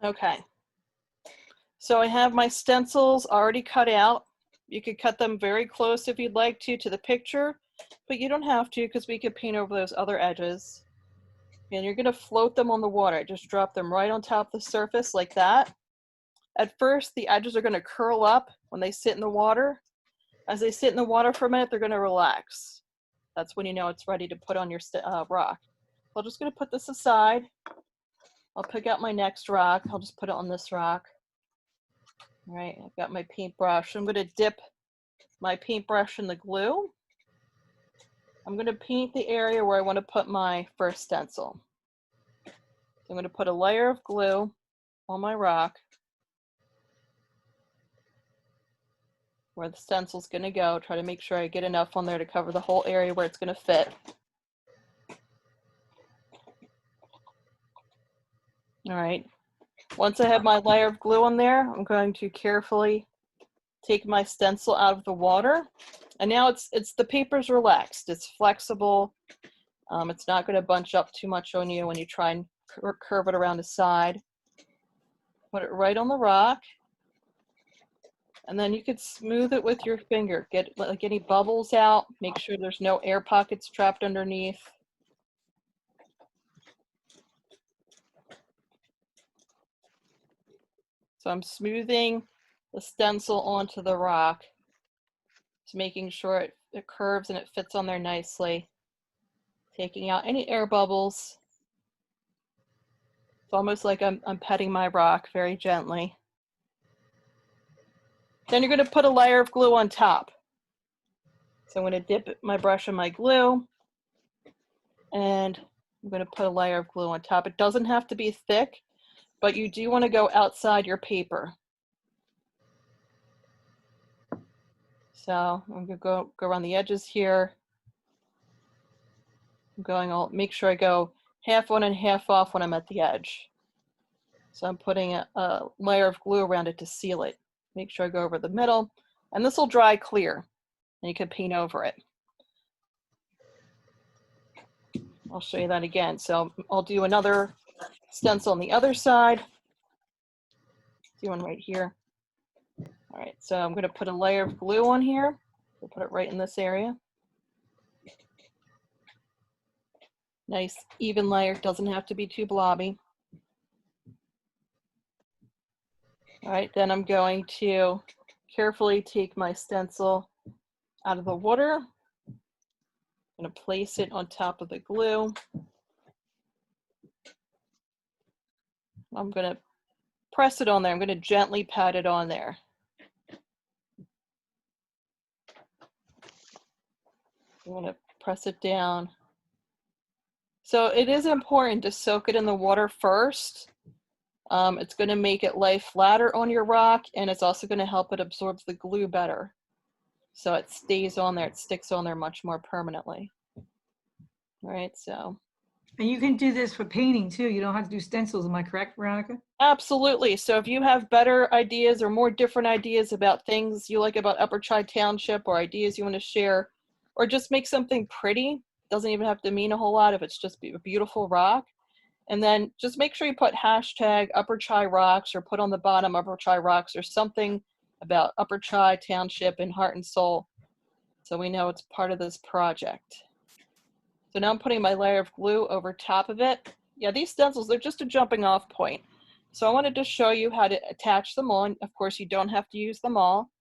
Okay. So I have my stencils already cut out. You could cut them very close if you'd like to the picture, but you don't have to because we could paint over those other edges. And you're going to float them on the water. Just drop them right on top of the surface like that. At first, the edges are going to curl up when they sit in the water. As they sit in the water for a minute, they're going to relax. That's when you know it's ready to put on your rock. So I'm just going to put this aside. I'll pick out my next rock. I'll just put it on this rock. All right, I've got my paintbrush. I'm going to dip my paintbrush in the glue. I'm going to paint the area where I want to put my first stencil. So I'm going to put a layer of glue on my rock where the stencil's going to go. Try to make sure I get enough on there to cover the whole area where it's going to fit. All right. Once I have my layer of glue on there, I'm going to carefully take my stencil out of the water. And now the paper's relaxed. It's flexible. It's not going to bunch up too much on you when you try and curve it around the side. Put it right on the rock. And then you could smooth it with your finger. Get like any bubbles out. Make sure there's no air pockets trapped underneath. So I'm smoothing the stencil onto the rock. Just making sure it curves and it fits on there nicely. Taking out any air bubbles. It's almost like I'm petting my rock very gently. Then you're going to put a layer of glue on top. So I'm going to dip my brush in my glue, and I'm going to put a layer of glue on top. It doesn't have to be thick, but you do want to go outside your paper. So I'm going to go around the edges here. I'll make sure I go half on and half off when I'm at the edge. So I'm putting a layer of glue around it to seal it. Make sure I go over the middle, and this will dry clear, and you can paint over it. I'll show you that again. So I'll do another stencil on the other side. Do one right here. All right, so I'm going to put a layer of glue on here. We'll put it right in this area. Nice even layer, doesn't have to be too blobby. All right, then I'm going to carefully take my stencil out of the water. I'm going to place it on top of the glue. I'm going to press it on there. I'm going to gently pat it on there. I'm going to press it down. So it is important to soak it in the water first. It's going to make it lay flatter on your rock, and it's also going to help it absorb the glue better. So it stays on there, it sticks on there much more permanently. All right, so. And you can do this for painting too. You don't have to do stencils, am I correct, Veronica? Absolutely. So if you have better ideas or more different ideas about things you like about Upper Chi Township, or ideas you want to share, or just make something pretty, doesn't even have to mean a whole lot if it's just a beautiful rock. And then just make sure you put hashtag Upper Chi Rocks, or put on the bottom Upper Chi Rocks, or something about Upper Chi Township and heart and soul, so we know it's part of this project. So now I'm putting my layer of glue over top of it. Yeah, these stencils, they're just a jumping off point. So I wanted to show you how to attach them on. Of course, you don't have to use them all.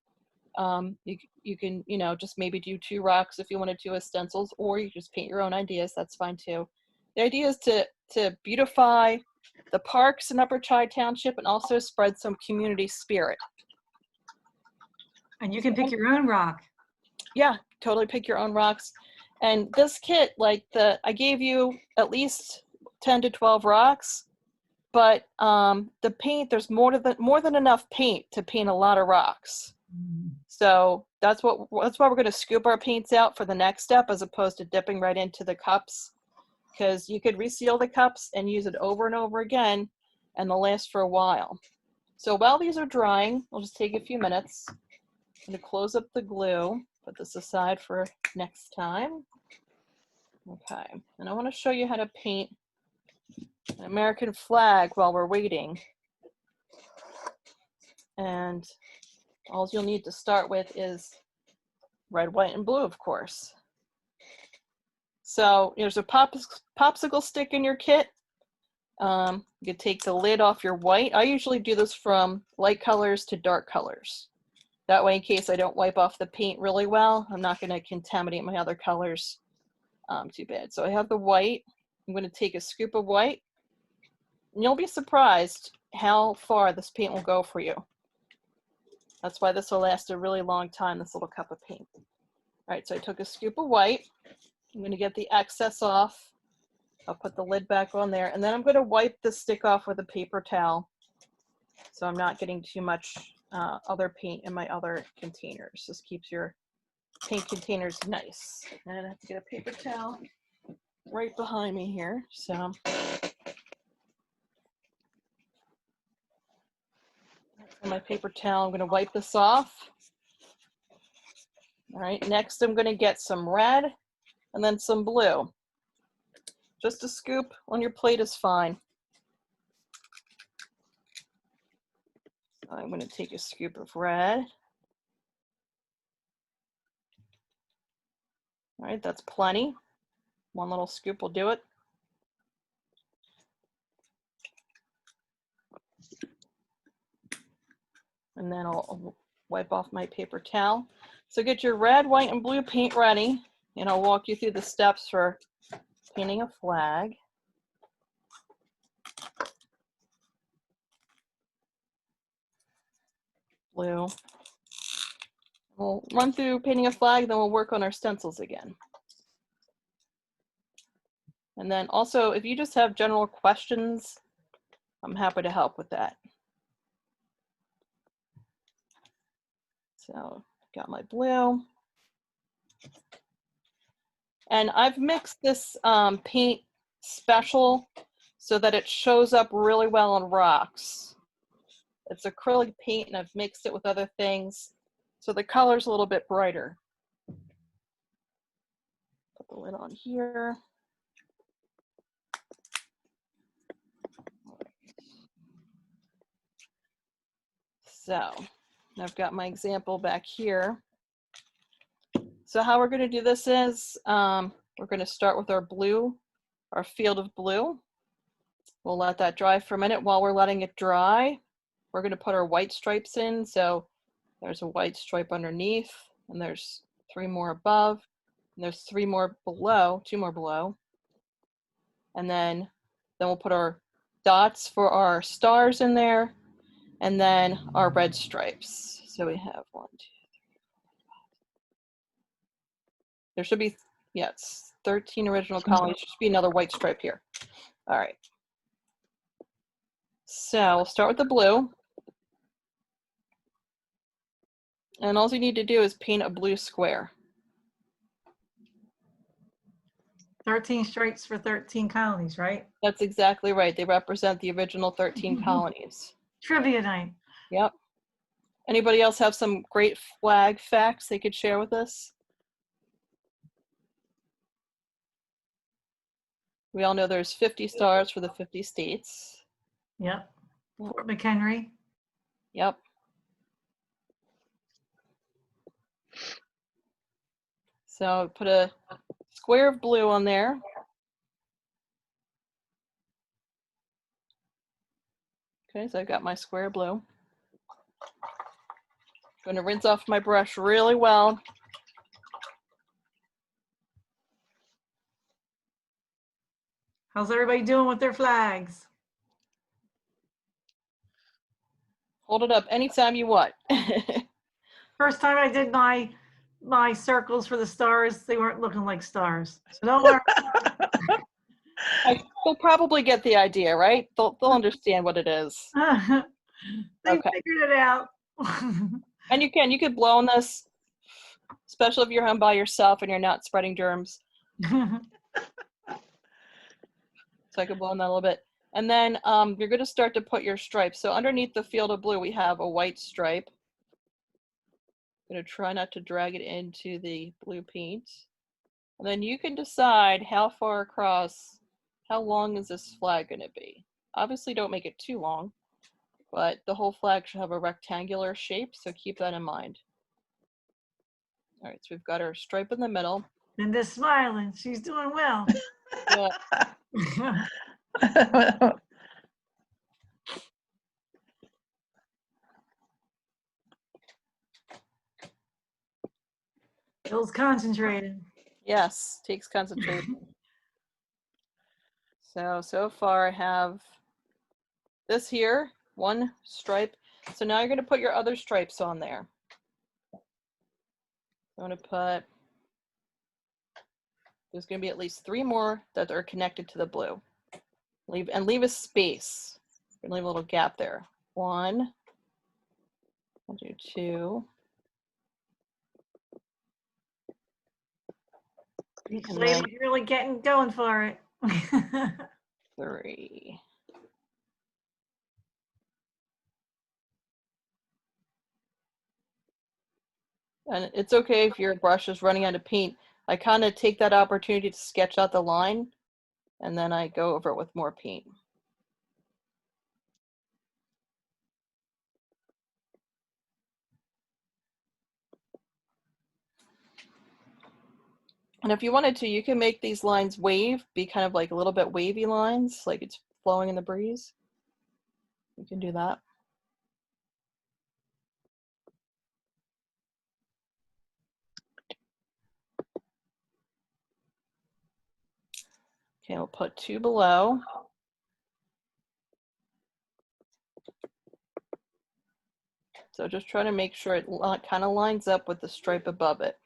You can, just maybe do 2 rocks if you want to do as stencils, or you just paint your own ideas. That's fine too. The idea is to beautify the parks in Upper Chi Township and also spread some community spirit. And you can pick your own rock. Yeah, totally pick your own rocks. And this kit, I gave you at least 10 to 12 rocks, but the paint, there's more than enough paint to paint a lot of rocks. So that's why we're going to scoop our paints out for the next step, as opposed to dipping right into the cups, because you could reseal the cups and use it over and over again, and they'll last for a while. So while these are drying, we'll just take a few minutes. I'm going to close up the glue, put this aside for next time. Okay, and I want to show you how to paint an American flag while we're waiting. And all you'll need to start with is red, white, and blue, of course. So there's a popsicle stick in your kit. You can take the lid off your white. I usually do this from light colors to dark colors. That way, in case I don't wipe off the paint really well, I'm not going to contaminate my other colors too bad. So I have the white. I'm going to take a scoop of white. And you'll be surprised how far this paint will go for you. That's why this will last a really long time, this little cup of paint. All right, so I took a scoop of white. I'm going to get the excess off. I'll put the lid back on there, and then I'm going to wipe the stick off with a paper towel so I'm not getting too much other paint in my other containers. This keeps your paint containers nice. And I have to get a paper towel right behind me here. So my paper towel, I'm going to wipe this off. All right, next I'm going to get some red and then some blue. Just a scoop on your plate is fine. I'm going to take a scoop of red. All right, that's plenty. One little scoop will do it. And then I'll wipe off my paper towel. So get your red, white, and blue paint ready, and I'll walk you through the steps for painting a flag. Blue. We'll run through painting a flag, then we'll work on our stencils again. And then also, if you just have general questions, I'm happy to help with that. So, got my blue. And I've mixed this paint special so that it shows up really well on rocks. It's acrylic paint, and I've mixed it with other things, so the color's a little bit brighter. Put the lid on here. So I've got my example back here. So how we're going to do this is we're going to start with our blue, our field of blue. We'll let that dry for a minute. While we're letting it dry, we're going to put our white stripes in. So there's a white stripe underneath, and there's 3 more above, and there's 3 more below, 2 more below. And then we'll put our dots for our stars in there, and then our red stripes. So we have 1, 2, 3, 4, 5. There should be, yes, 13 original colonies. There should be another white stripe here. All right. So we'll start with the blue. And all you need to do is paint a blue square. 13 stripes for 13 colonies, right? That's exactly right. They represent the original 13 colonies. Trivia night. Yep. Anybody else have some great flag facts they could share with us? We all know there's 50 stars for the 50 states. Yep. Fort McHenry. Yep. So put a square of blue on there. Okay, so I've got my square of blue. I'm going to rinse off my brush really well. How's everybody doing with their flags? Hold it up anytime you want. First time I did my circles for the stars, they weren't looking like stars. So don't worry. They'll probably get the idea, right? They'll understand what it is. They Okay. figured it out. And you could blow on this, especially if you're home by yourself and you're not spreading germs. So I could blow on that a little bit. And then you're going to start to put your stripes. So underneath the field of blue, we have a white stripe. I'm going to try not to drag it into the blue paint. And then you can decide how far across, how long is this flag going to be. Obviously, don't make it too long. but the whole flag should have a rectangular shape, so keep that in mind. All right, so we've got our stripe in the middle. Linda's smiling. She's doing well. Yeah. Bill's concentrating. Yes, takes concentration. So far I have this here, one stripe. So now you're going to put your other stripes on there. I'm going to put, there's going to be at least 3 more that are connected to the blue. Leave a space. Leave a little gap there. 1, I'll do 2. Each And lady's then really going for it. 3. And it's okay if your brush is running out of paint. I kind of take that opportunity to sketch out the line, and then I go over it with more paint. And if you wanted to, you can make these lines wave, be kind of like a little bit wavy lines, like it's flowing in the breeze. You can do that. Okay, we'll put 2 below. So just try to make sure it kind of lines up with the stripe above it.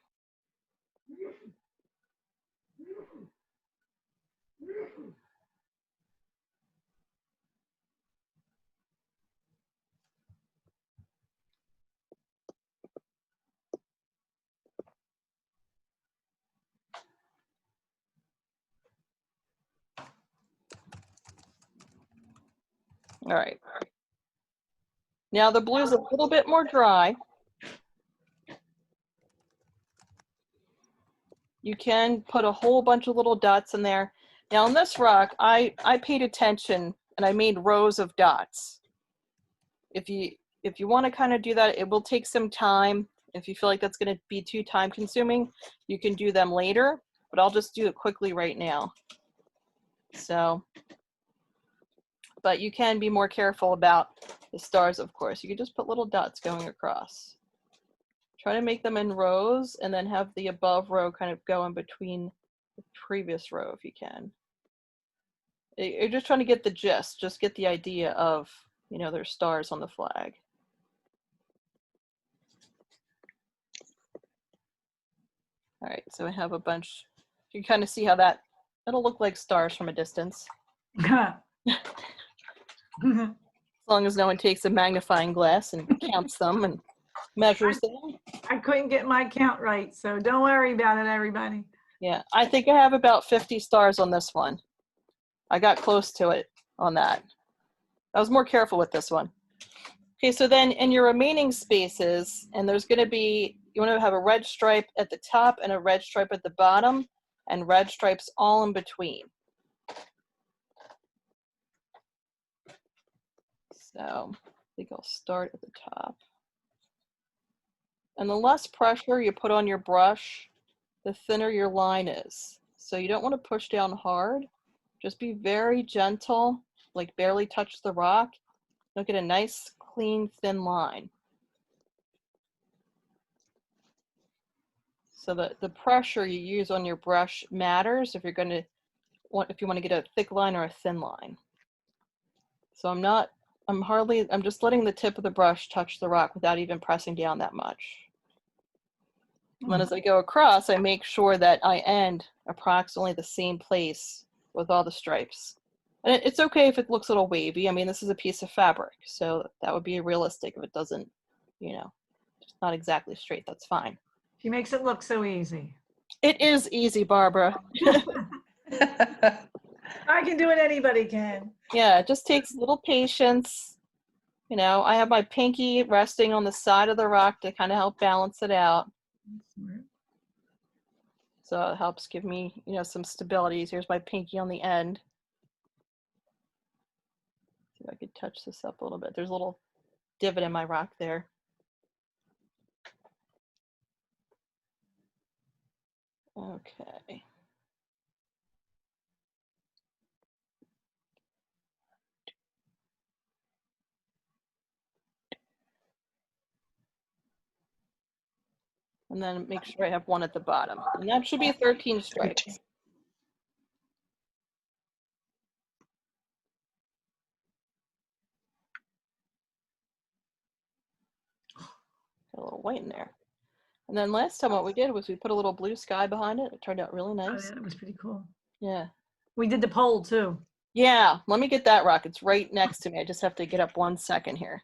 All right. Now the blue is a little bit more dry. You can put a whole bunch of little dots in there. Now on this rock, I paid attention and I made rows of dots. If you want to kind of do that, it will take some time. If you feel like that's going to be too time consuming, you can do them later, but I'll just do it quickly right now. So, but you can be more careful about the stars, of course. You can just put little dots going across. Try to make them in rows and then have the above row kind of go in between the previous row if you can. You're just trying to get the gist, just get the idea of, you know, there's stars on the flag. All right, so I have a bunch. You can kind of see how that'll look like stars from a distance. As long as no one takes a magnifying glass and counts them and measures them. I couldn't get my count right, so don't worry about it, everybody. Yeah, I think I have about 50 stars on this one. I got close to it on that. I was more careful with this one. Okay, so then in your remaining spaces, and there's going to be, you want to have a red stripe at the top and a red stripe at the bottom, and red stripes all in between. So I think I'll start at the top. And the less pressure you put on your brush, the thinner your line is. So you don't want to push down hard. Just be very gentle, like barely touch the rock. You'll get a nice, clean, thin line. So the pressure you use on your brush matters if you want to get a thick line or a thin line. So I'm just letting the tip of the brush touch the rock without even pressing down that much. And then as I go across, I make sure that I end approximately the same place with all the stripes. And it's okay if it looks a little wavy. I mean, this is a piece of fabric, so that would be realistic if it doesn't, you know, it's not exactly straight. That's fine. She makes it look so easy. It is easy, Barbara. I can do it, anybody can. Yeah, it just takes a little patience. You know, I have my pinky resting on the side of the rock to kind of help balance it out. So it helps give me, you know, some stability. Here's my pinky on the end. See if I could touch this up a little bit. There's a little divot in my rock there. Okay. And then make sure I have one at the bottom. And that should be 13 stripes. Got a little white in there. And then last time what we did was we put a little blue sky behind it. It turned out really Oh, nice. yeah, that was pretty cool. Yeah. We did the pole too. Yeah, let me get that rock. It's right next to me. I just have to get up 1 second here.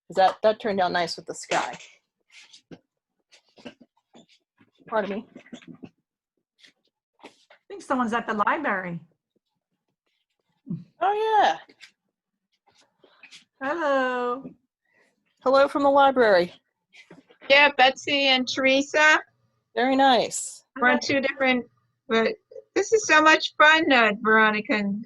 Because that turned out nice with the sky. Pardon me. I think someone's at the library. Oh, yeah. Hello. Hello from the library. Yeah, Betsy and Teresa. Very nice. We're on two different, but this is so much fun, Veronica. And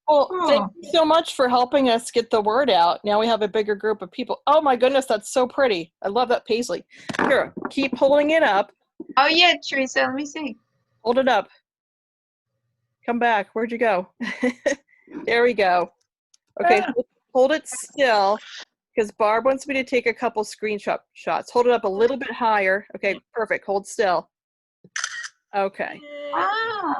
Well, Cool. thank you so much for helping us get the word out. Now we have a bigger group of people. Oh my goodness, that's so pretty. I love that paisley. Here, keep holding it up. oh yeah, Teresa, let me see. Hold it up. Come back. Where'd you go? There we go. Okay, hold it still because Barb wants me to take a couple screenshot shots. Hold it up a little bit higher. Okay, perfect. Hold still. Okay. Oh,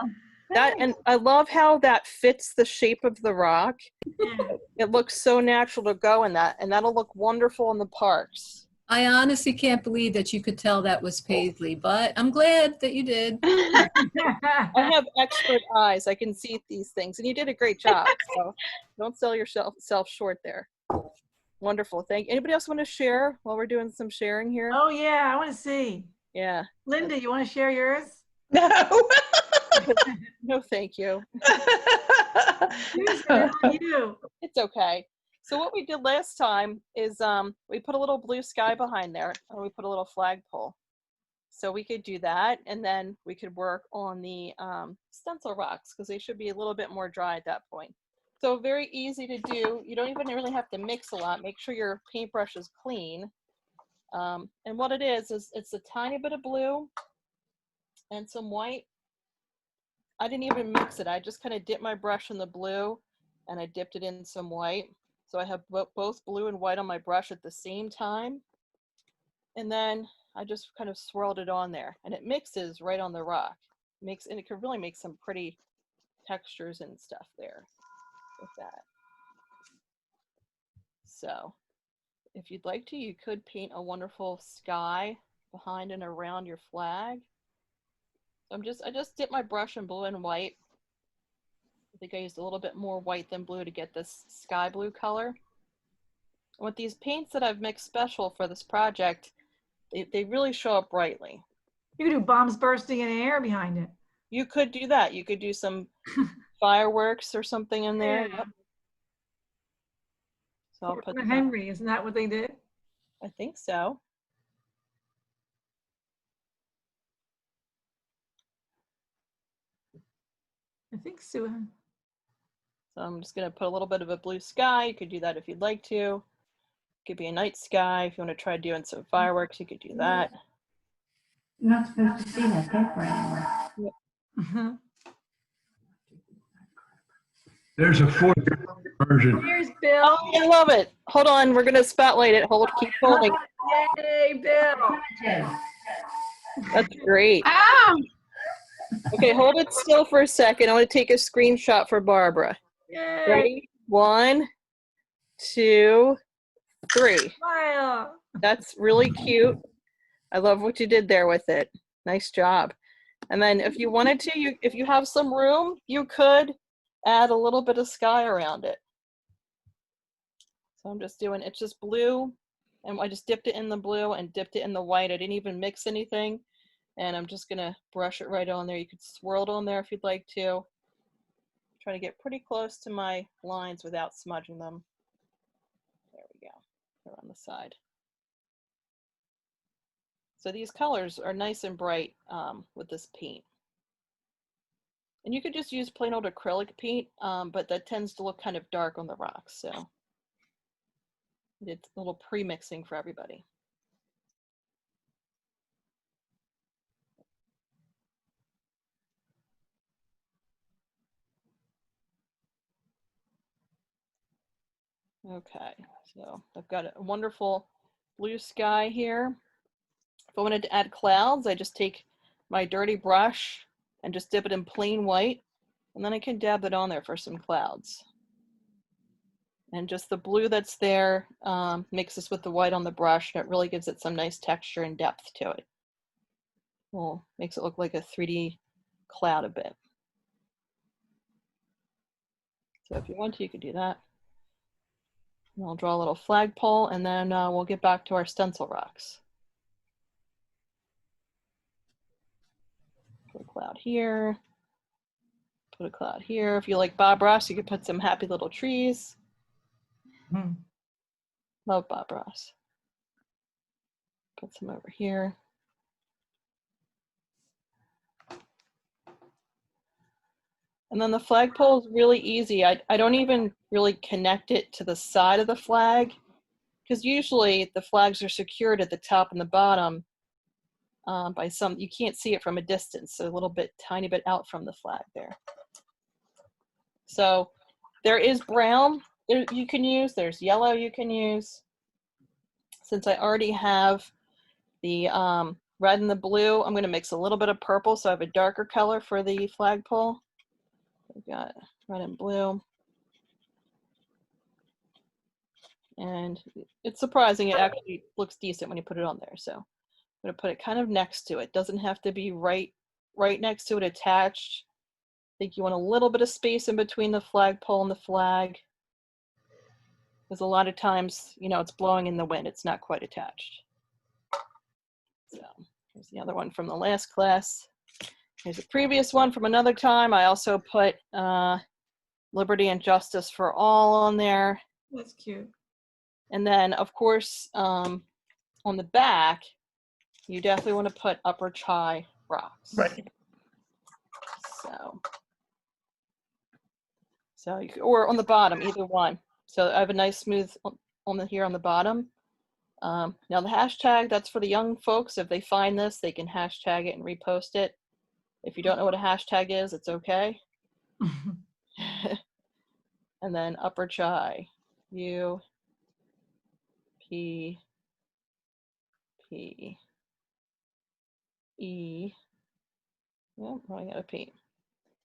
That, and I love how that fits the shape of the rock. Yeah. It looks so natural to go in that, and that'll look wonderful in the parks. I honestly can't believe that you could tell that was paisley, but I'm glad that you did. I have expert eyes. I can see these things, and you did a great job. So don't sell yourself short there. Wonderful. Thank you. Anybody else want to share while we're doing some sharing here? Oh, yeah, I want to see. Yeah. Linda, you want to share yours? No. No, thank you. Susan, on you. It's okay. So what we did last time is we put a little blue sky behind there, and we put a little flagpole. So we could do that, and then we could work on the stencil rocks because they should be a little bit more dry at that point. So very easy to do. You don't even really have to mix a lot. Make sure your paintbrush is clean. And what it is it's a tiny bit of blue and some white. I didn't even mix it. I just kind of dipped my brush in the blue and I dipped it in some white. So I have both blue and white on my brush at the same time. And then I just kind of swirled it on there and it mixes right on the rock. And it could really make some pretty textures and stuff there with that. So if you'd like to, you could paint a wonderful sky behind and around your flag. So I just dipped my brush in blue and white. I think I used a little bit more white than blue to get this sky blue color. And with these paints that I've mixed special for this project, they really show up brightly. You could do bombs bursting in the air behind it. You could do that. You could do some fireworks or something in there. Yeah. Yep. So I'll Fort put that. Henry, isn't that what they did? I think so. I think so. So I'm just going to put a little bit of a blue sky. You could do that if you'd like to. It could be a night sky. If you want to try doing some fireworks, you could do that. You're not supposed to see that paper anymore. Mhm. There's a fourth version. Here's Bill. Oh, I love it. Hold on. We're going to spotlight it. Keep holding. Yay, Bill. That's great. oh, Okay, hold it still for a second. I want to take a screenshot for Barbara. Yay. Ready? 1, 2, 3. Smile. That's really cute. I love what you did there with it. Nice job. And then if you wanted to, if you have some room, you could add a little bit of sky around it. So I'm just doing, it's just blue, and I just dipped it in the blue and dipped it in the white. I didn't even mix anything. And I'm just gonna brush it right on there. You could swirl it on there if you'd like to. Try to get pretty close to my lines without smudging them. There we go, they're on the side. So these colors are nice and bright with this paint. And you could just use plain old acrylic paint, but that tends to look kind of dark on the rocks. So it's a little pre-mixing for everybody. Okay, so I've got a wonderful blue sky here. If I wanted to add clouds, I just take my dirty brush and just dip it in plain white, and then I can dab it on there for some clouds. And just the blue that's there mixes with the white on the brush, and it really gives it some nice texture and depth to it. Well, makes it look like a 3D cloud a bit. So if you want to, you could do that. And I'll draw a little flagpole, and then we'll get back to our stencil rocks. Put a cloud here. Put a cloud here. If you like Bob Ross, you could put some happy little trees. Love Bob Ross. Put some over here. And then the flagpole is really easy. I don't even really connect it to the side of the flag, because usually the flags are secured at the top and the bottom by some, you can't see it from a distance, so a little bit, tiny bit out from the flag there. So there is brown you can use, there's yellow you can use. Since I already have the red and the blue, I'm going to mix a little bit of purple so I have a darker color for the flagpole. We've got red and blue. And it's surprising, it actually looks decent when you put it on there. So I'm going to put it kind of next to it. Doesn't have to be right next to it attached. I think you want a little bit of space in between the flagpole and the flag, because a lot of times, you know, it's blowing in the wind. It's not quite attached. So here's the other one from the last class. Here's a previous one from another time. I also put Liberty and Justice for All on there. That's cute. And then, of course, on the back, you definitely want to put Upper Chai rocks. Right. So you could, or on the bottom, either one. So I have a nice smooth on the here on the bottom. Now the hashtag, that's for the young folks. If they find this, they can hashtag it and repost it. If you don't know what a hashtag is, it's okay. And then Upper Chai, U P P E. Oh, I got a P.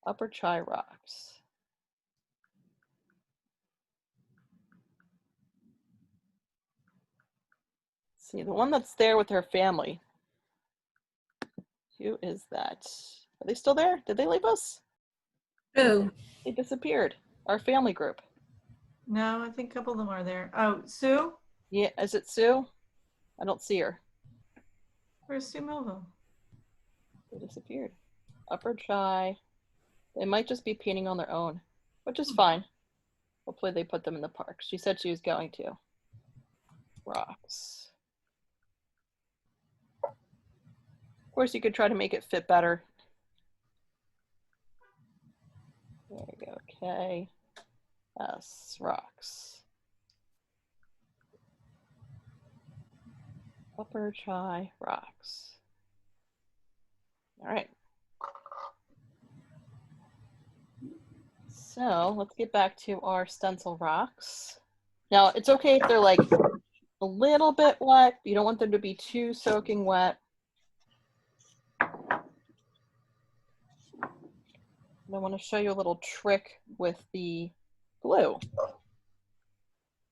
Upper Chai rocks. See, the one that's there with her family. Who is that? Are they still there? Did they leave us? Oh, They disappeared. Our family group. No, I think a couple of them are there. Oh, Sue? Yeah, is it Sue? I don't see her. Where's Sue Melville? They disappeared. Upper Chai. They might just be painting on their own, which is fine. Hopefully they put them in the park. She said she was going to. Rocks. Of course, you could try to make it fit better. There we go. K. S. Rocks. Upper Chai rocks. All right. So let's get back to our stencil rocks. Now it's okay if they're like a little bit wet. You don't want them to be too soaking wet. And I want to show you a little trick with the glue.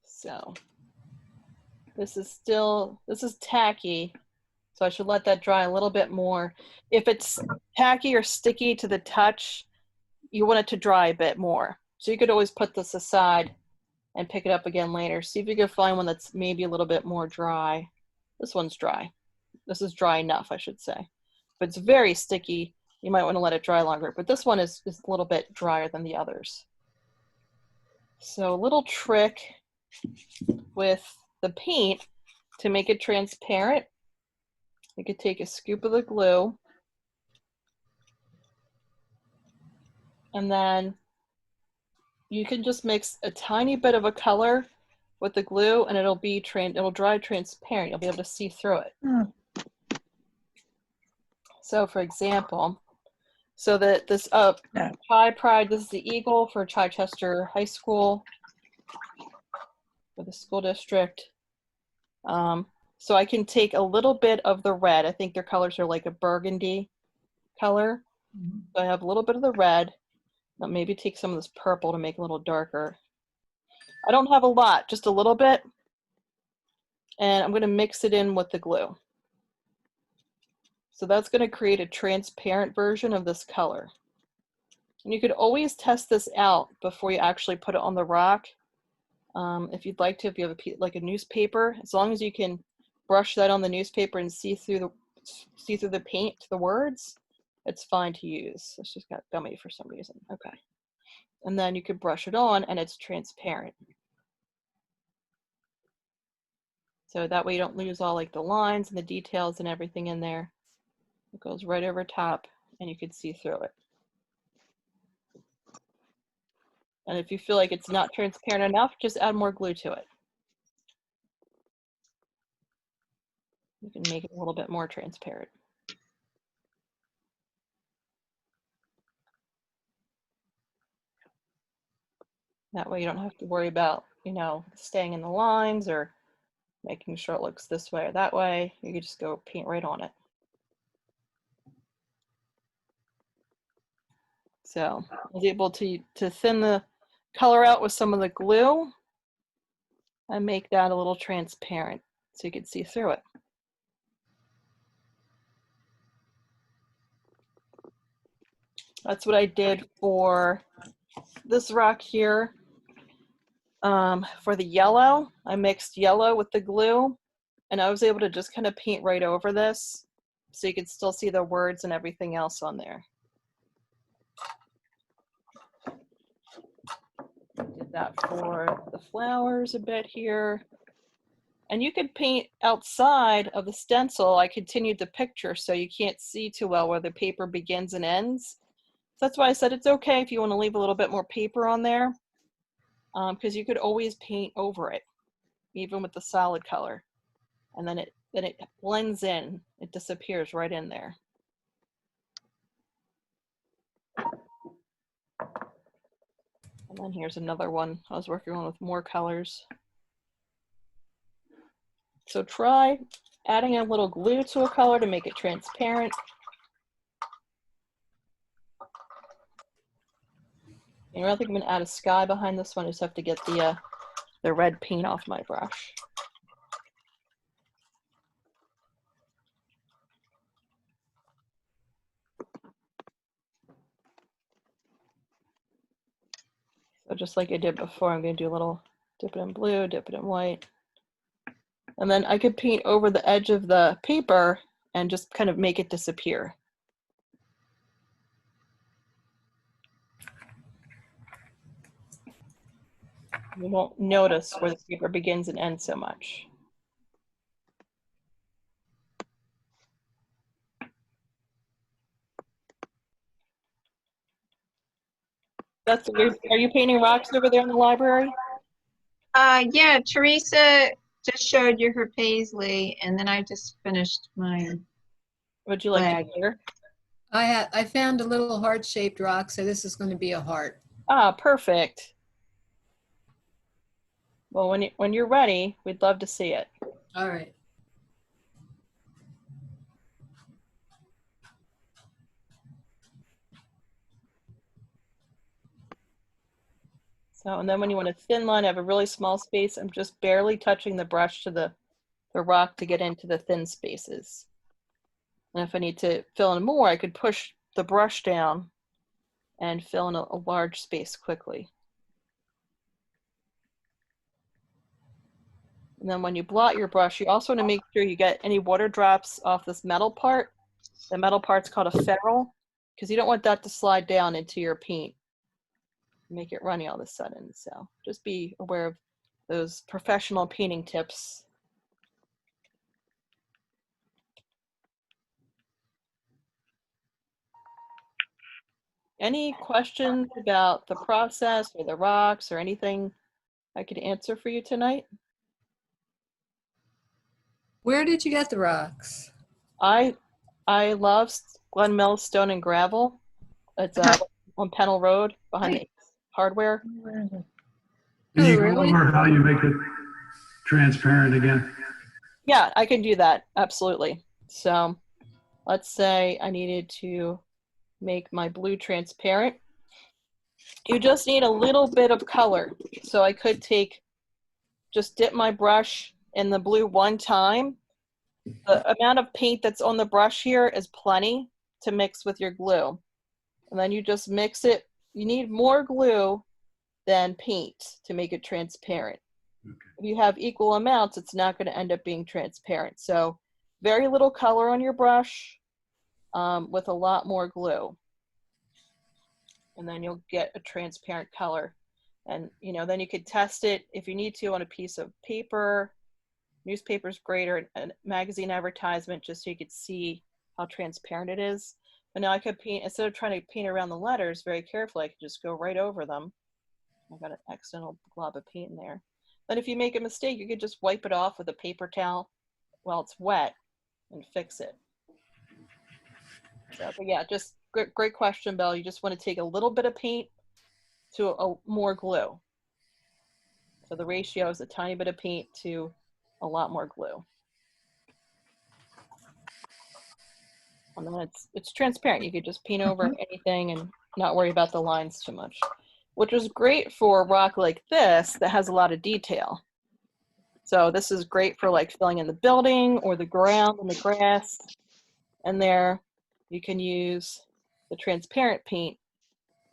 So this is tacky, so I should let that dry a little bit more. If it's tacky or sticky to the touch, you want it to dry a bit more. So you could always put this aside and pick it up again later. See if you can find one that's maybe a little bit more dry. This one's dry. This is dry enough, I should say. If it's very sticky, you might want to let it dry longer, but this one is a little bit drier than the others. So a little trick with the paint to make it transparent. You could take a scoop of the glue And then you can just mix a tiny bit of a color with the glue and it'll dry transparent. You'll be able to see through it. So for example, so that this Chi Pride, this is the eagle for Chichester High School for the school district. So I can take a little bit of the red. I think their colors are like a burgundy color. So I have a little bit of the red. I'll maybe take some of this purple to make it a little darker. I don't have a lot, just a little bit. And I'm going to mix it in with the glue. So that's going to create a transparent version of this color. And you could always test this out before you actually put it on the rock. If you'd like to, if you have like a newspaper, as long as you can brush that on the newspaper and see through the paint to the words, it's fine to use. It's just got gummy for some reason. Okay. And then you could brush it on and it's transparent. So that way you don't lose all like the lines and the details and everything in there. It goes right over top and you can see through it. And if you feel like it's not transparent enough, just add more glue to it. You can make it a little bit more transparent. That way you don't have to worry about, you know, staying in the lines or making sure it looks this way or that way. You can just go paint right on it. So I was able to thin the color out with some of the glue and make that a little transparent so you can see through it. That's what I did for this rock here. For the yellow, I mixed yellow with the glue and I was able to just kind of paint right over this so you can still see the words and everything else on there. Did that for the flowers a bit here. And you could paint outside of the stencil. I continued the picture so you can't see too well where the paper begins and ends. So that's why I said it's okay if you want to leave a little bit more paper on there, because you could always paint over it, even with the solid color. And then it blends in, it disappears right in there. And then here's another one I was working on with more colors. So try adding a little glue to a color to make it transparent. And I think I'm gonna add a sky behind this one. I just have to get the red paint off my brush. So just like I did before, I'm gonna do a little dip it in blue, dip it in white. And then I could paint over the edge of the paper and just kind of make it disappear. You won't notice where the paper begins and ends so much. That's weird. Are you painting rocks over there in the library? Yeah, Teresa just showed you her paisley, and then I just finished mine. Would you like Flag. to hear? I found a little heart-shaped rock, so this is going to be a heart. Ah, perfect. Well, when you're ready, we'd love to see it. All right. So, and then when you want a thin line, I have a really small space. I'm just barely touching the brush to the rock to get into the thin spaces. And if I need to fill in more, I could push the brush down and fill in a large space quickly. And then when you blot your brush, you also want to make sure you get any water drops off this metal part. The metal part's called a ferrule, because you don't want that to slide down into your paint, make it runny all of a sudden. So just be aware of those professional painting tips. Any questions about the process or the rocks or anything I could answer for you tonight? Where did you get the rocks? I love Glen Mills Stone and Gravel. It's on Pennell Road behind the Ace Hardware. Can Oh, you go really? over how you make it transparent again? Yeah, I can do that. Absolutely. So let's say I needed to make my blue transparent. You just need a little bit of color. So I could just dip my brush in the blue one time. The amount of paint that's on the brush here is plenty to mix with your glue. And then you just mix it. You need more glue than paint to make it transparent. Okay. If you have equal amounts, it's not going to end up being transparent. So very little color on your brush with a lot more glue. And then you'll get a transparent color. And then you could test it if you need to on a piece of paper. Newspaper's great, or a magazine advertisement, just so you could see how transparent it is. But now I could paint, instead of trying to paint around the letters very carefully, I could just go right over them. I got an accidental glob of paint in there. But if you make a mistake, you could just wipe it off with a paper towel while it's wet and fix it. So, but yeah, just great question, Belle. You just want to take a little bit of paint to more glue. So the ratio is a tiny bit of paint to a lot more glue. And then it's transparent. You could just paint over anything and not worry about the lines too much, which is great for a rock like this that has a lot of detail. So this is great for like filling in the building or the ground and the grass. And there you can use the transparent paint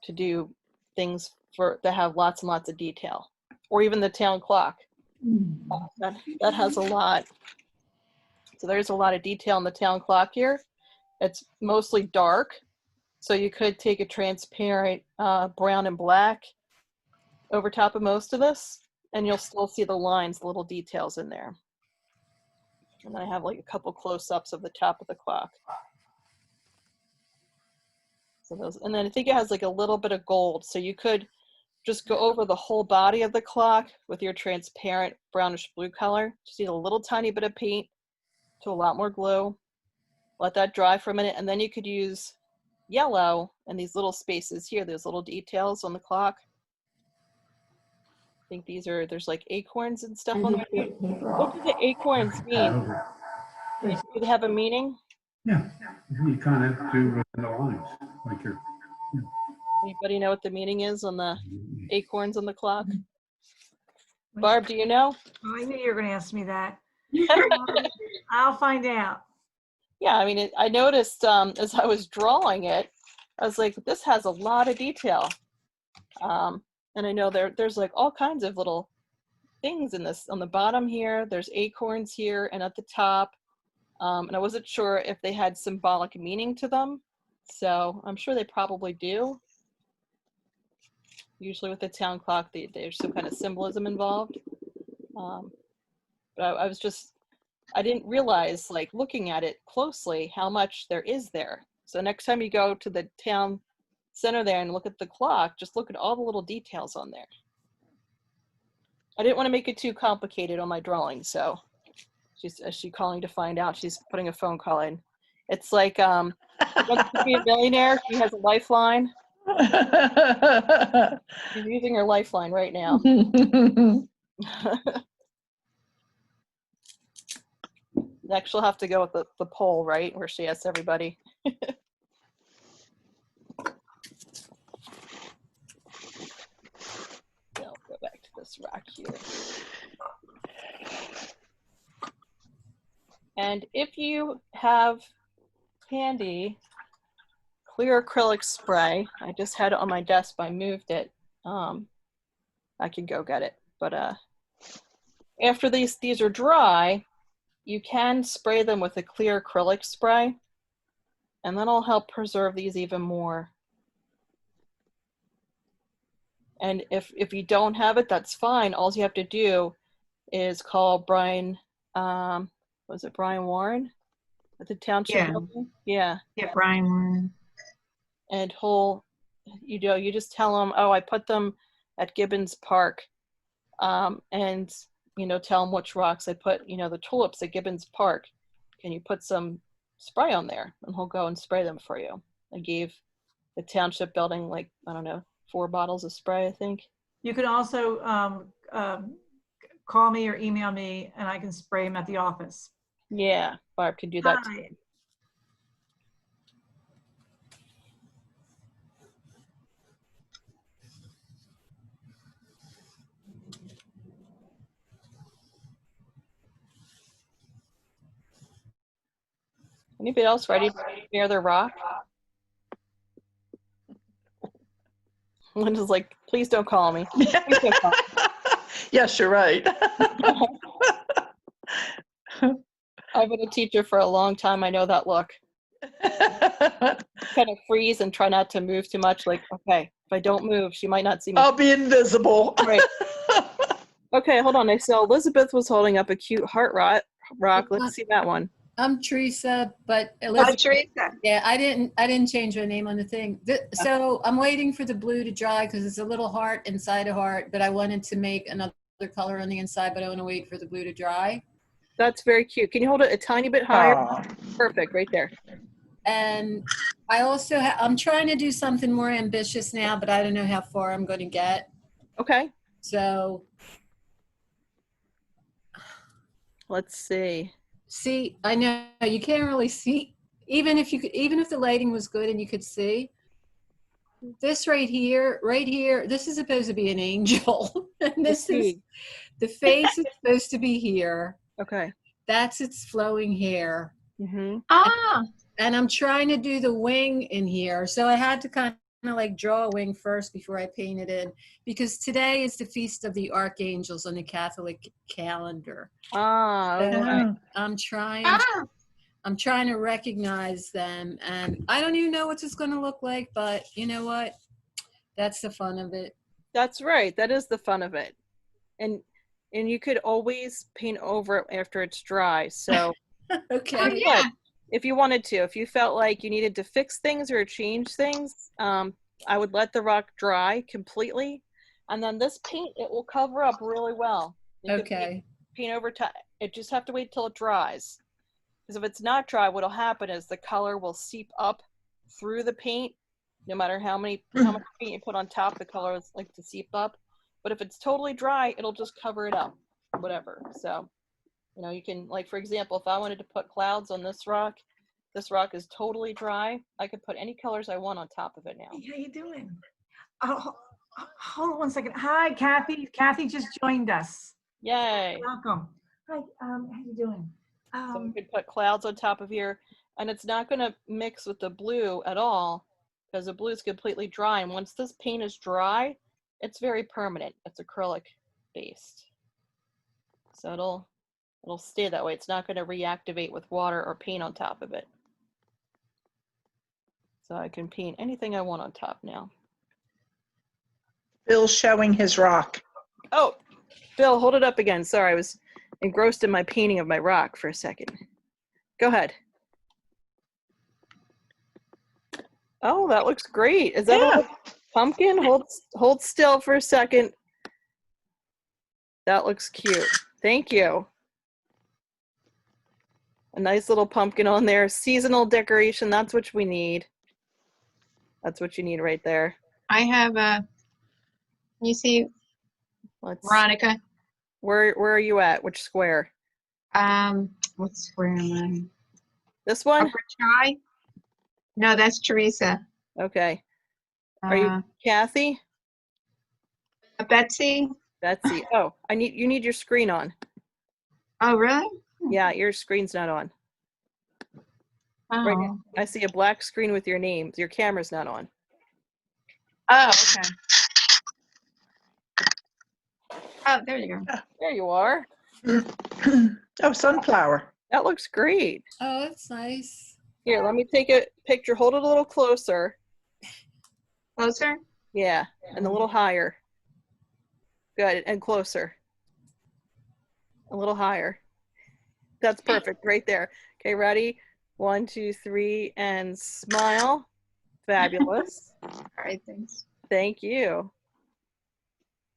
to do things that have lots and lots of detail, or even the town clock. That has a lot. So there's a lot of detail in the town clock here. It's mostly dark. So you could take a transparent brown and black over top of most of this, and you'll still see the lines, the little details in there. And I have like a couple close-ups of the top of the clock. So those, and then I think it has like a little bit of gold. So you could just go over the whole body of the clock with your transparent brownish blue color. Just need a little tiny bit of paint to a lot more glue. Let that dry for a minute, and then you could use yellow and these little spaces here, those little details on the clock. I think there's like acorns and stuff on there. What do the acorns mean? Do they have a meaning? Yeah, you kind of do within the lines, like you're. Anybody know what the meaning is on the acorns on the clock? Barb, do you know? I knew you were going to ask me that. I'll find out. Yeah, I mean, I noticed as I was drawing it, I was like, this has a lot of detail. And I know there's like all kinds of little things in this. On the bottom here, there's acorns here, and at the top. And I wasn't sure if they had symbolic meaning to them. So I'm sure they probably do. Usually with the town clock, there's some kind of symbolism involved. But I didn't realize, like looking at it closely, how much there is there. So next time you go to the town center there and look at the clock, just look at all the little details on there. I didn't want to make it too complicated on my drawing, so she's calling to find out. She's putting a phone call in. It's like, she wants to be a millionaire. She has a lifeline. She's using her lifeline right now. Next, she'll have to go with the poll, right? Where she asks everybody. I'll go back to this rock here. And if you have handy clear acrylic spray, I just had it on my desk, but I moved it. I can go get it. But after these are dry, you can spray them with a clear acrylic spray, and that'll help preserve these even more. And if you don't have it, that's fine. All you have to do is call Brian, was it Brian Warren at the township building? Yeah. Yeah, Brian Warren. And he'll you just tell them, oh, I put them at Gibbons Park, and tell them which rocks I put. The tulips at Gibbons Park. Can you put some spray on there? And he'll go and spray them for you. I gave the township building, like, I don't know, 4 bottles of spray, I think. You can also call me or email me, and I can spray them at the office. Yeah, Barb can do that. Hi. Anybody else ready to share their rock? Linda's like, please don't call me. Please don't call me. Yes, you're right. I've been a teacher for a long time. I know that look. Kind of freeze and try not to move too much. Like, okay, if I don't move, she might not see me. I'll be invisible. Right. Okay, hold on. I saw Elizabeth was holding up a cute heart rock. Let's see that one. I'm Teresa, but Oh, Elizabeth, Teresa. yeah, I didn't change my name on the thing. So I'm waiting for the blue to dry because it's a little heart inside a heart, but I wanted to make another color on the inside, but I want to wait for the blue to dry. That's very cute. Can you hold it a tiny bit higher? Aw. Perfect, right there. And I also I'm trying to do something more ambitious now, but I don't know how far I'm going to get. Okay, So let's see. see, I know you can't really see, even if the lighting was good and you could see this right here, this is supposed to be an angel. And this is, the face is supposed to be here. Okay. That's its flowing hair. Mm-hmm. Ah, And I'm trying to do the wing in here. So I had to kind of like draw a wing first before I painted it, because today is the Feast of the Archangels on the Catholic calendar. Ah, So okay. I'm trying to recognize them, and I don't even know what it's going to look like, but you know what? That's the fun of it. That's right. That is the fun of it. And you could always paint over it after it's dry. So Okay. oh yeah. if you wanted to, if you felt like you needed to fix things or change things, I would let the rock dry completely. And then this paint, it will cover up really well. You could Okay. paint over time. It just have to wait till it dries. Because if it's not dry, what'll happen is the color will seep up through the paint. No matter how much paint you put on top, the color is like to seep up. But if it's totally dry, it'll just cover it up, whatever. So, you can, like, for example, if I wanted to put clouds on this rock is totally dry. I could put any colors I want on top of it now. Hey, how you doing? Oh, hold on one second. Hi, Kathy. Kathy just joined us. Yay. Welcome. Hi, how you doing? So we could put clouds on top of here, and it's not going to mix with the blue at all because the blue is completely dry. And once this paint is dry, it's very permanent. It's acrylic based. So it'll stay that way. It's not going to reactivate with water or paint on top of it. So I can paint anything I want on top now. Bill's showing his rock. Oh, Bill, hold it up again. Sorry, I was engrossed in my painting of my rock for a second. Go ahead. Oh, that looks great. Is that a little pumpkin? Hold still for a second. That looks cute. Thank you. A nice little pumpkin on there. Seasonal decoration. That's what we need. That's what you need right there. I have you see, Let's. Veronica. Where are you at? Which square? What square am I? This one? Upper Chi? No, that's Teresa. Okay. Are you Kathy? Betsy? Betsy. Oh, you need your screen on. Oh, really? Yeah, your screen's not on. Oh. Right now, I see a black screen with your name. Your camera's not on. Oh, okay. Oh, there you go. There you are. Oh, sunflower. That looks great. Oh, that's nice. Here, let me take a picture. Hold it a little closer. Closer? Yeah, and a little higher. Good, and closer. A little higher. That's perfect right there. Okay, ready? 1, 2, 3, and smile. Fabulous. All right, thanks. Thank you.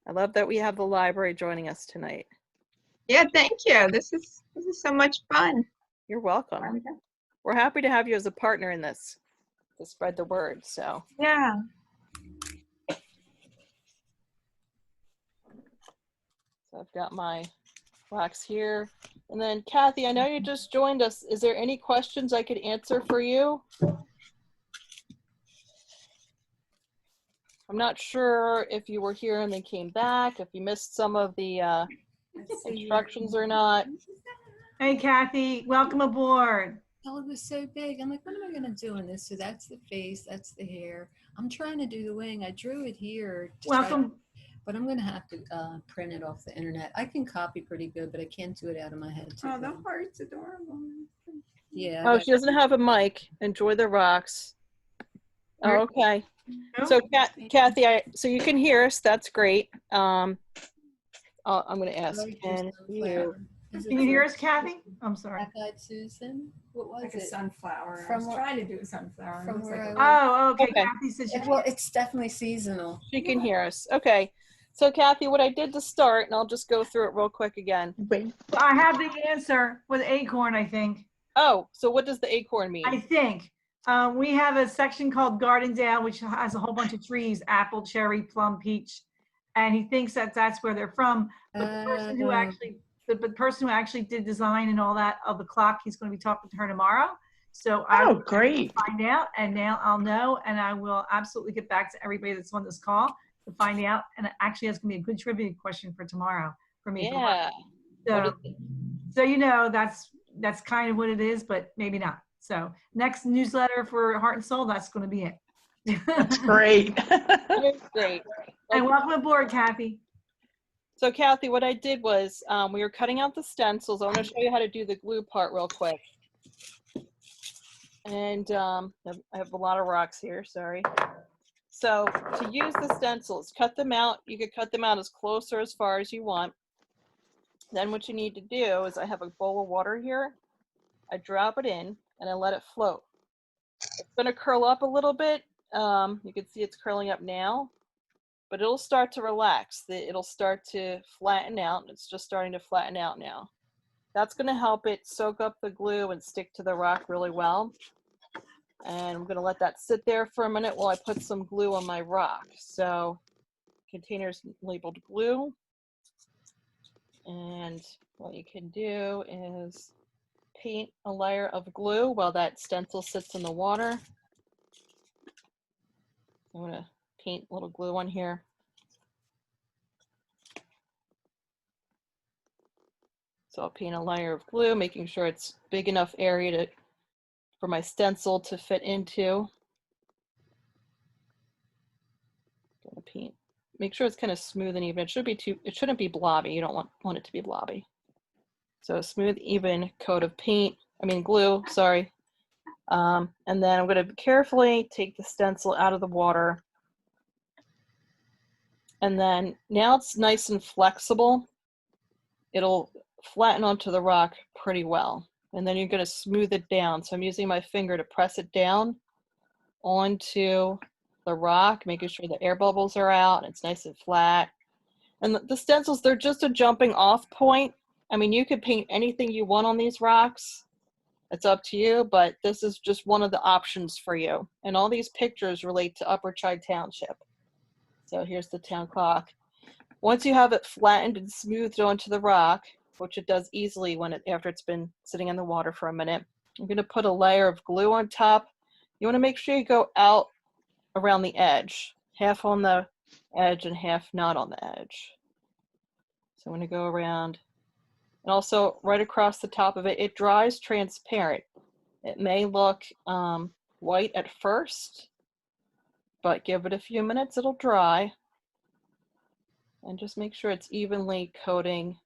I love that we have the library joining us tonight. Yeah, thank you. This is so much fun. You're welcome. We're happy to have you as a partner in this to spread the word. So Yeah. I've got my rocks here. And then Kathy, I know you just joined us. Is there any questions I could answer for you? I'm not sure if you were here and then came back, if you missed some of the instructions or not. Hey, Kathy, welcome aboard. Oh, it was so big. I'm like, what am I going to do in this? So that's the face, that's the hair. I'm trying to do the wing. I drew it here. Welcome. But I'm going to have to print it off the internet. I can copy pretty good, but I can't do it out of my head. Oh, the heart's adorable. Yeah. Oh, she doesn't have a mic. Enjoy the rocks. Oh, okay. So Kathy, so you can hear us. That's great. I'm going to ask. Can you hear us, Kathy? I'm sorry. Black-eyed Susan. What was Like it? a sunflower. From I was what- trying to do a sunflower. from It looks where like I a- Oh, okay. Okay. Kathy says she Well, it's definitely seasonal. She can hear us. Okay. So Kathy, what I did to start, and I'll just go through it real quick again. Wait, I have the answer with acorn, I think. Oh, so what does the acorn mean? I think. We have a section called Gardendale, which has a whole bunch of trees, apple, cherry, plum, peach. And he thinks that that's where they're from. But the person who actually, the person who actually did design and all that of the clock, he's going to be talking to her tomorrow. So I oh, will great. find out, and now I'll know, and I will absolutely get back to everybody that's on this call to find out. And actually, that's going to be a good trivia question for tomorrow for me. Yeah. So, so you know, that's kind of what it is, but maybe not. So next newsletter for Heart and Soul, that's going to be it. That's great. Great. And welcome aboard, Kathy. So Kathy, what I did was we were cutting out the stencils. I want to show you how to do the glue part real quick. And I have a lot of rocks here, sorry. So to use the stencils, cut them out. You could cut them out as close or as far as you want. Then what you need to do is I have a bowl of water here. I drop it in and I let it float. It's going to curl up a little bit. You can see it's curling up now, but it'll start to relax. It'll start to flatten out. It's just starting to flatten out now. That's going to help it soak up the glue and stick to the rock really well. And I'm going to let that sit there for a minute while I put some glue on my rock. So containers labeled glue. And what you can do is paint a layer of glue while that stencil sits in the water. I'm going to paint a little glue on here. So I'll paint a layer of glue, making sure it's big enough area for my stencil to fit into. Gonna paint. Make sure it's kind of smooth and even. It shouldn't be blobby. You don't want it to be blobby. So a smooth, even coat of glue, sorry. And then I'm going to carefully take the stencil out of the water. And then now it's nice and flexible. It'll flatten onto the rock pretty well. And then you're going to smooth it down. So I'm using my finger to press it down onto the rock, making sure the air bubbles are out and it's nice and flat. And the stencils, they're just a jumping off point. I mean, you could paint anything you want on these rocks. It's up to you, but this is just one of the options for you. And all these pictures relate to Upper Chi Township. So here's the town clock. Once you have it flattened and smoothed onto the rock, which it does easily after it's been sitting in the water for a minute, I'm going to put a layer of glue on top. You want to make sure you go out around the edge, half on the edge and half not on the edge. So I'm going to go around. And also right across the top of it, it dries transparent. It may look white at first, but give it a few minutes, it'll dry. And just make sure it's evenly coating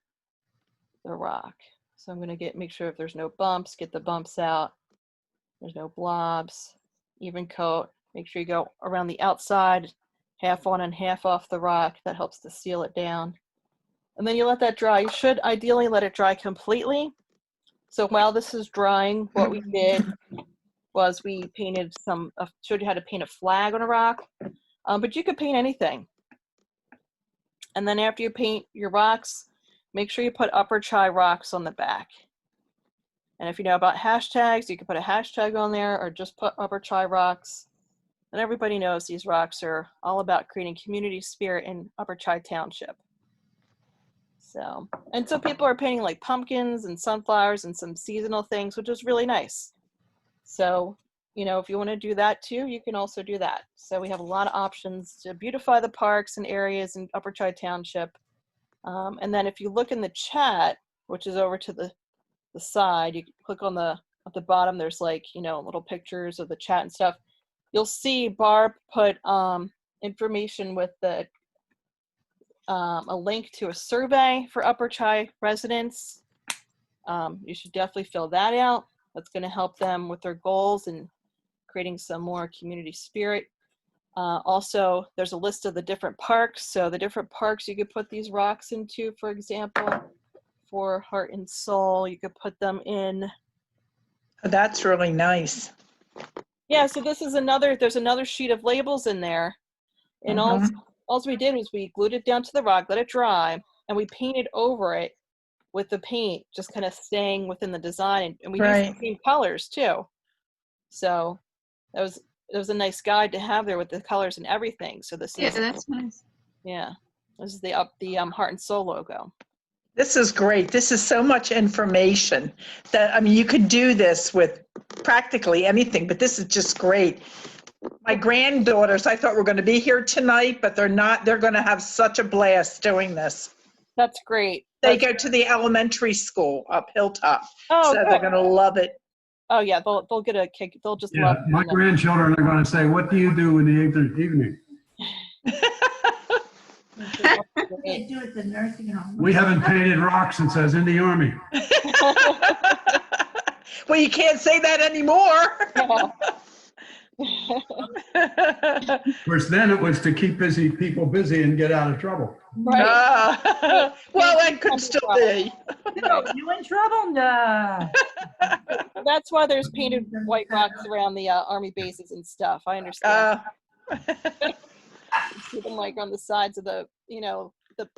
the rock. So I'm going to make sure if there's no bumps, get the bumps out. There's no blobs, even coat. Make sure you go around the outside, half on and half off the rock. That helps to seal it down. And then you let that dry. You should ideally let it dry completely. So while this is drying, what we did was we painted showed you how to paint a flag on a rock, but you could paint anything. And then after you paint your rocks, make sure you put Upper Chi Rocks on the back. And if you know about hashtags, you can put a hashtag on there or just put Upper Chi Rocks. And everybody knows these rocks are all about creating community spirit in Upper Chi Township. So people are painting like pumpkins and sunflowers and some seasonal things, which is really nice. So, you know, if you want to do that too, you can also do that. So we have a lot of options to beautify the parks and areas in Upper Chi Township. And then if you look in the chat, which is over to the side, you can click on at the bottom, there's like, you know, little pictures of the chat and stuff. You'll see Barb put information with a link to a survey for Upper Chi residents. You should definitely fill that out. That's going to help them with their goals and creating some more community spirit. Also, there's a list of the different parks. So the different parks you could put these rocks into, for example, for Heart and Soul, you could put them in. That's really nice. Yeah, so there's another sheet of labels in there. And all we did was we glued it down to the rock, let it dry, and we painted over it with the paint, just kind of staying within the design. And we used the same colors too. So that was a nice guide to have there with the colors and everything. So this is, that's nice. Yeah, this is the Heart and Soul logo. This is great. This is so much information that, I mean, you could do this with practically anything, but this is just great. My granddaughters, I thought were going to be here tonight, but they're not. They're going to have such a blast doing this. That's great. They go to the elementary school up Hilltop, Oh, so good. they're going to love it. Oh yeah, they'll get a kick. They'll just Yeah, love my grandchildren are going to say, "What do you do in the evening?" They do it at the nursing home. We haven't painted rocks since I was in the Army. Well, you can't say that anymore. Of course, then it was to keep people busy and get out of trouble. Right. Well, that could still be. You in trouble? No. That's why there's painted white rocks around the Army bases and stuff. I understand. You see them like on the sides of the, you know, the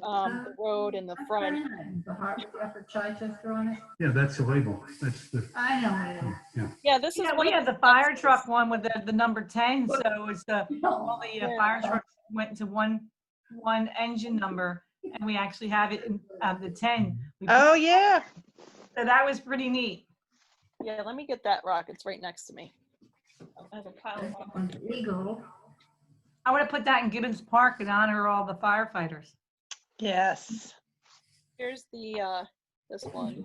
road and the front. The Heart Upper Chichester on it. Yeah, that's the label. That's the. I know it is. Yeah. Yeah, this is Yeah, one we of had the fire truck one with the number 10, so it's all the fire trucks went into one engine number, and we actually have it in the 10. Oh, yeah. So that was pretty neat. Yeah, let me get that rock. It's right next to me. I have a pile of This rocks. one's legal. I want to put that in Gibbons Park and honor all the firefighters. Yes. Here's the this one.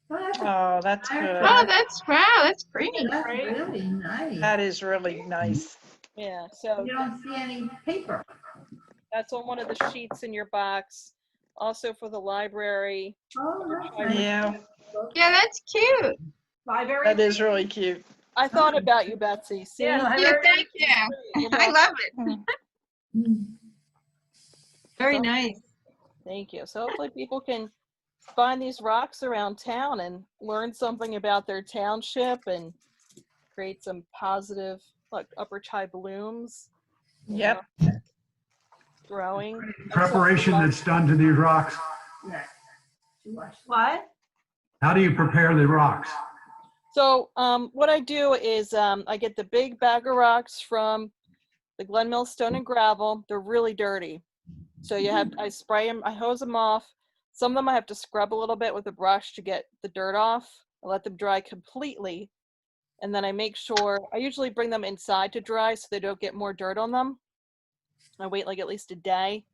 Oh, that's good. Oh, that's pretty. That's really nice. That is really nice. Yeah, so You don't see any paper. that's on one of the sheets in your box. Also for the library. Oh, that's Yeah, Yeah, that's cute. Library. that is really cute. I thought about you, Betsy. See? Yeah, Yeah, library. thank you. You're I welcome. love it. Very nice. Thank you. So hopefully people can find these rocks around town and learn something about their township and create some positive, like Upper Chi blooms. Yep. Growing. Preparation that's done to these rocks. Yeah. She watched. What? How do you prepare the rocks? So what I do is I get the big bag of rocks from the Glen Mill Stone and Gravel. They're really dirty. So I spray them, I hose them off. Some of them I have to scrub a little bit with a brush to get the dirt off. I let them dry completely. And then I make sure, I usually bring them inside to dry so they don't get more dirt on them. I wait like at least a day.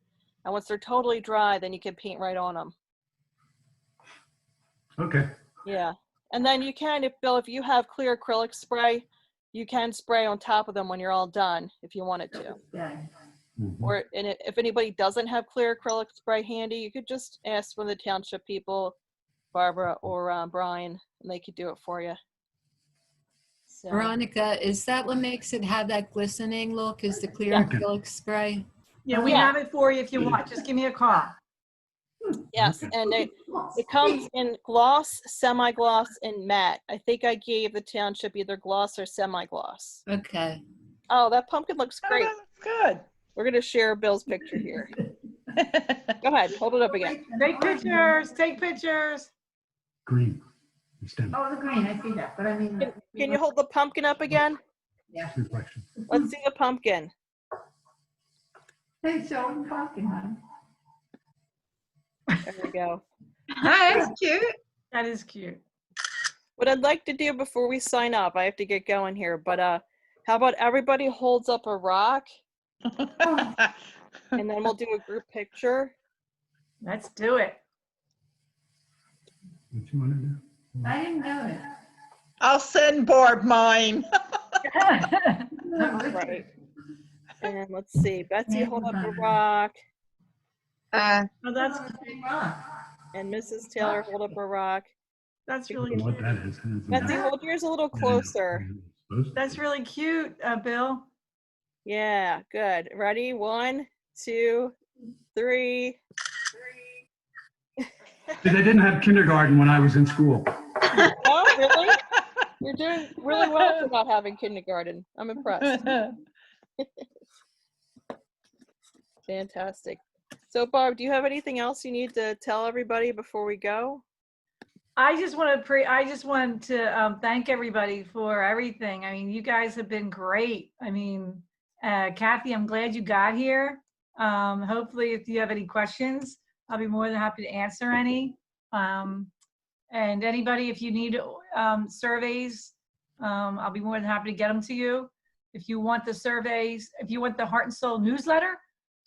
And once they're totally dry, then you can paint right on them. Okay. Yeah. And then you can, if you have clear acrylic spray, you can spray on top of them when you're all done if you wanted to. Yeah. Or if anybody doesn't have clear acrylic spray handy, you could just ask one of the township people, Barbara or Brian, and they could do it for you. So, Veronica, is that what makes it have that glistening look? Is the clear Yeah. acrylic spray? Yeah, we Yeah. have it for you if you want. Just give me a call. Yes, Okay. and it comes in gloss, semi-gloss, and matte. I think I gave the township either gloss or semi-gloss. Okay. Oh, that pumpkin looks Oh, great. that looks good. We're gonna share Bill's picture here. Go ahead, hold it up again. Take pictures, take pictures. Green. Stem. Oh, the green, I see that, but I mean. Can you hold the pumpkin up again? Yeah. Reflection. Let's see the pumpkin. Hey, show them talking, hon. There we go. That's cute. That is cute. What I'd like to do before we sign up, I have to get going here, but how about everybody holds up a rock and then we'll do a group picture. Let's do it. What you want to do? I didn't do it. I'll send Barb mine. Right. And let's see, Betsy hold up a rock Uh, Oh, that's and Mrs. Taylor hold up a rock. that's I really don't know what cute. that is. Betsy, hold yours a little closer. That's really cute, Bill. Yeah, good. Ready? 1, 2, 3. They didn't have kindergarten when I was in school. Oh, really? You're doing really well for not having kindergarten. I'm impressed. Fantastic. So, Barb, do you have anything else you need to tell everybody before we go? I just want to thank everybody for everything. I mean, you guys have been great. I mean, Kathy, I'm glad you got here. Hopefully, if you have any questions, I'll be more than happy to answer any. And anybody, if you need surveys, I'll be more than happy to get them to you. If you want the surveys, if you want the Heart and Soul newsletter,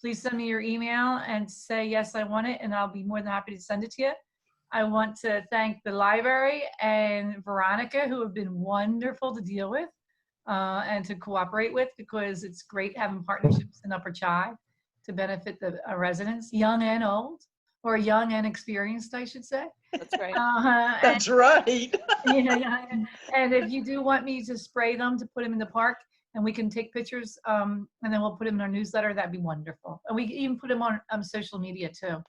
please send me your email and say, yes, I want it, and I'll be more than happy to send it to you. I want to thank the library and Veronica, who have been wonderful to deal with and to cooperate with, because it's great having partnerships in Upper Chi to benefit the residents, young and old, or young and experienced, I should say. That's right. That's right. Yeah. And if you do want me to spray them, to put them in the park, and we can take pictures, and then we'll put them in our newsletter, that'd be wonderful. And we can even put them on social media too. So,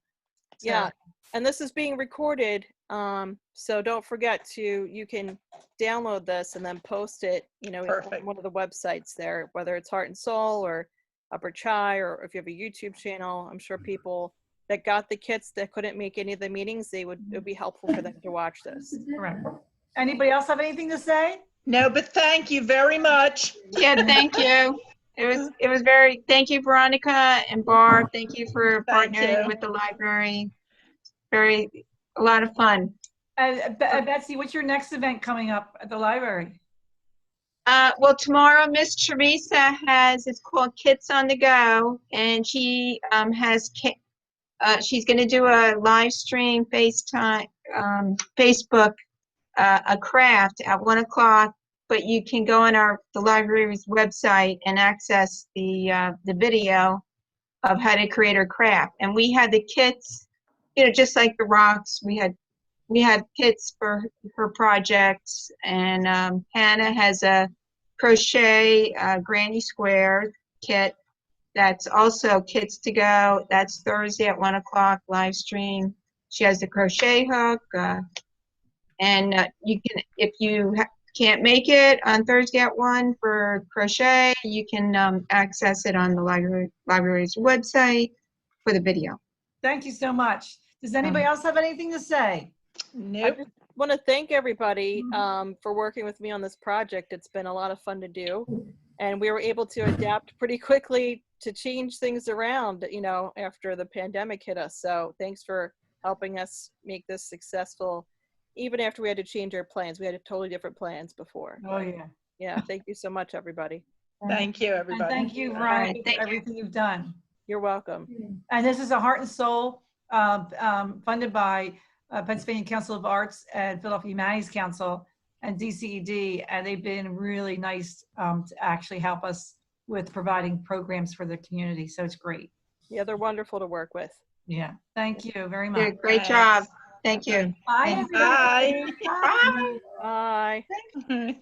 Yeah. And this is being recorded. So don't forget you can download this and then post it, Perfect. on one of the websites there, whether it's Heart and Soul or Upper Chi, or if you have a YouTube channel. I'm sure people that got the kits that couldn't make any of the meetings, it would be helpful for them to watch this. correct. Anybody else have anything to say? No, but thank you very much. yeah, thank you. It was very, thank you, Veronica and Barb. Thank you for Thank partnering you. with the library. A lot of fun. Betsy, what's your next event coming up at the library? Well, tomorrow, Miss Teresa it's called Kits on the Go, and she she's going to do a live stream Facebook, a craft at 1 o'clock, but you can go on the library's website and access the video of how to create her craft. And we had the kits, just like the rocks, we had kits for her projects, and Hannah has a crochet granny square kit. That's also Kits to Go. That's Thursday at 1 o'clock live stream. She has the crochet hook, and you can, if you can't make it on Thursday at 1 for crochet, you can access it on the library's website for the video. Thank you so much. Does anybody else have anything to say? I Nope. just want to thank everybody for working with me on this project. It's been a lot of fun to do, and we were able to adapt pretty quickly to change things around, after the pandemic hit us. So thanks for helping us make this successful. Even after we had to change our plans, we had totally different plans before. Oh, yeah. Yeah, thank you so much, everybody. Thank you, And everybody. thank you, Veronica, thank for you. everything you've done. You're welcome. And this is a Heart and Soul funded by Pennsylvania Council of Arts and Philadelphia Humanities Council and DCED, and they've been really nice to actually help us with providing programs for the community. So it's great. Yeah, they're wonderful to work with. Yeah. Thank you very You much. did a great job. Thank you. Bye, Thank everybody. Bye. Bye. Bye. Bye.